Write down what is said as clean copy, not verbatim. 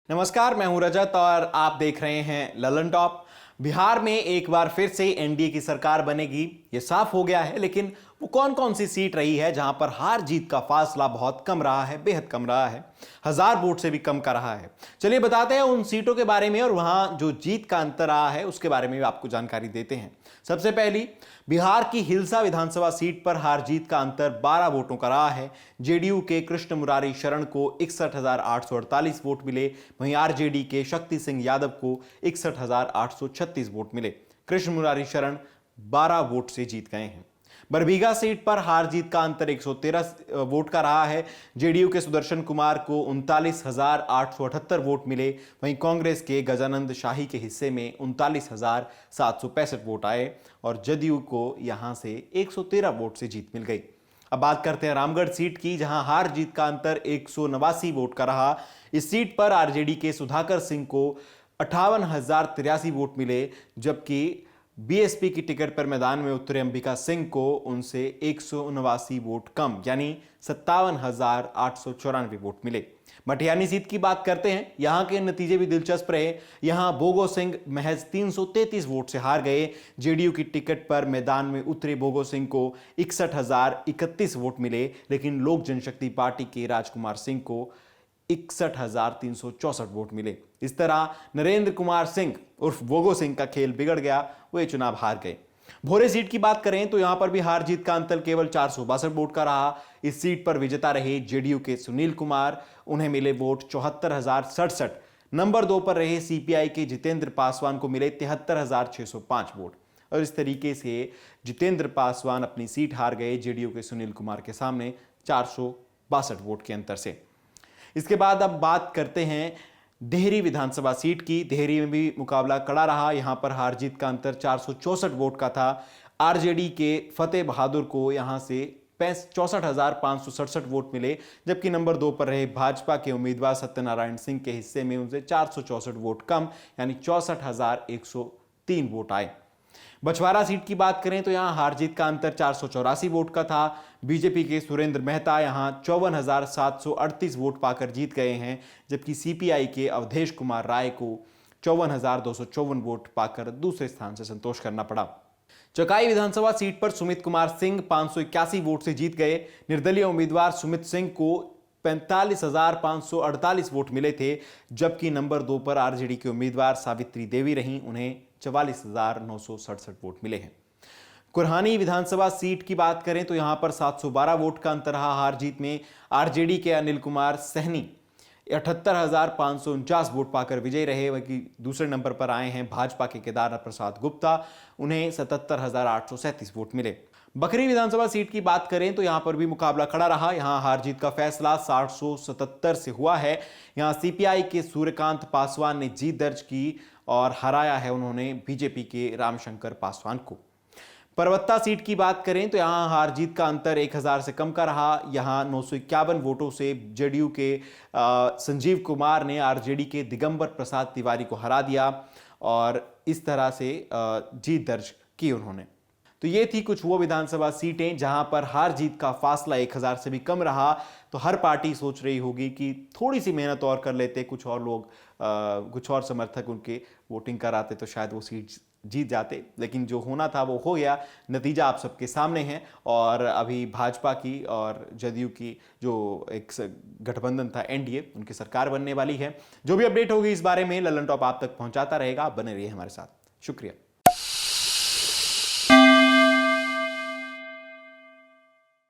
नमस्कार, मैं हूं रजत और आप देख रहे हैं ललन टॉप। बिहार में एक बार फिर से एनडीए की सरकार बनेगी, ये साफ हो गया है। लेकिन वो कौन कौन सी सीट रही है जहां पर हार जीत का फासला बहुत कम रहा है, बेहद कम रहा है, 1000 वोट से भी कम का रहा है। चलिए बताते हैं उन सीटों के बारे में और वहां जो जीत का अंतर रहा है उसके बारे में भी आपको जानकारी देते हैं। सबसे पहली, बिहार की हिलसा विधानसभा सीट पर हार जीत का अंतर 12 वोटों का रहा है। जेडीयू के कृष्ण मुरारी शरण को 61,848 वोट मिले, वहीं आरजेडी के शक्ति सिंह यादव को 61,836 वोट मिले। कृष्ण मुरारी शरण 12 वोट से जीत गए हैं। बरबीघा सीट पर हार जीत का अंतर 113 वोट का रहा है। जेडीयू के सुदर्शन कुमार को 39,878 वोट मिले, वहीं कांग्रेस के गजानंद शाही के हिस्से में 39,765 वोट आए और जदयू को यहां से 113 वोट से जीत मिल गई। अब बात करते हैं रामगढ़ सीट की, जहां हार जीत का अंतर 189 वोट का रहा। इस सीट पर आरजेडी के सुधाकर सिंह को 58,083 वोट मिले, जबकि बीएसपी की टिकट पर मैदान में उतरे अंबिका सिंह को उनसे 189 वोट कम यानी 57,894 वोट मिले। मटियानी सीट की बात करते हैं, यहां के नतीजे भी दिलचस्प रहे। यहां बोगो सिंह महज 333 वोट से हार गए। जेडीयू की टिकट पर मैदान में उतरे बोगो सिंह को 61,031 वोट मिले, लेकिन लोक जनशक्ति पार्टी के राजकुमार सिंह को 61,364 वोट मिले। इस तरह नरेंद्र कुमार सिंह उर्फ बोगो सिंह का खेल बिगड़ गया, वो ये चुनाव हार गए। भोरे सीट की बात करें तो यहां पर भी हार जीत का अंतर केवल 462 वोट का रहा। इस सीट पर विजेता रहे जेडीयू के सुनील कुमार, उन्हें मिले वोट 74,067। नंबर 2 पर रहे सीपीआई के जितेंद्र पासवान को मिले 73,605 वोट और इस तरीके से जितेंद्र पासवान अपनी सीट हार गए जेडीयू के सुनील कुमार के सामने 462 वोट के अंतर से। इसके बाद अब बात करते हैं देहरी विधानसभा सीट की। देहरी में भी मुकाबला कड़ा रहा। यहां पर हार जीत का अंतर 464 वोट का था। आरजेडी के फतेह बहादुर को यहां से 64,567 वोट मिले, जबकि नंबर 2 पर रहे भाजपा के उम्मीदवार सत्यनारायण सिंह के हिस्से में उनसे 464 वोट कम यानी 64,103 वोट आए। बछवाड़ा सीट की बात करें तो यहां हार जीत का अंतर 484 वोट का था। बीजेपी के सुरेंद्र मेहता यहां 54,738 वोट पाकर जीत गए हैं, जबकि सीपीआई के अवधेश कुमार राय को 54,254 वोट पाकर दूसरे स्थान से संतोष करना पड़ा। चकाई विधानसभा सीट पर सुमित कुमार सिंह 581 वोट से जीत गए। निर्दलीय उम्मीदवार सुमित सिंह को 45,548 वोट मिले थे, जबकि नंबर 2 पर आरजेडी के उम्मीदवार सावित्री देवी रहीं, उन्हें 44,967 वोट मिले हैं। कुरहानी विधानसभा सीट की बात करें तो यहां पर 712 वोट का अंतर रहा हार जीत में। आरजेडी के अनिल कुमार सहनी 78,549 वोट पाकर विजयी रहे, वहीं दूसरे नंबर पर आए हैं भाजपा के केदार प्रसाद गुप्ता, उन्हें 77,837 वोट मिले। बकरी विधानसभा सीट की बात करें तो यहां पर भी मुकाबला खड़ा रहा। यहां हार जीत का फैसला 777 से हुआ है। यहां सीपीआई के सूर्यकांत पासवान ने जीत दर्ज की और हराया है उन्होंने बीजेपी के रामशंकर पासवान को। परबत्ता सीट की बात करें तो यहां हार जीत का अंतर 1,000 से कम का रहा। यहां 951 वोटों से जेडीयू के संजीव कुमार ने आरजेडी के दिगंबर प्रसाद तिवारी को हरा दिया और इस तरह से जीत दर्ज की उन्होंने। तो ये थी कुछ वो विधानसभा सीटें जहां पर हार जीत का फासला 1,000 से भी कम रहा। तो हर पार्टी सोच रही होगी कि थोड़ी सी मेहनत और कर लेते, कुछ और लोग कुछ और समर्थक उनके वोटिंग कराते तो शायद वो सीट जीत जाते, लेकिन जो होना था वो हो गया। नतीजा आप सबके सामने है और अभी भाजपा की और जदयू की जो एक गठबंधन था एनडीए, उनकी सरकार बनने वाली है। जो भी अपडेट होगी इस बारे में ललन टॉप आप तक पहुंचाता रहेगा। आप बने रहिए हमारे साथ। शुक्रिया।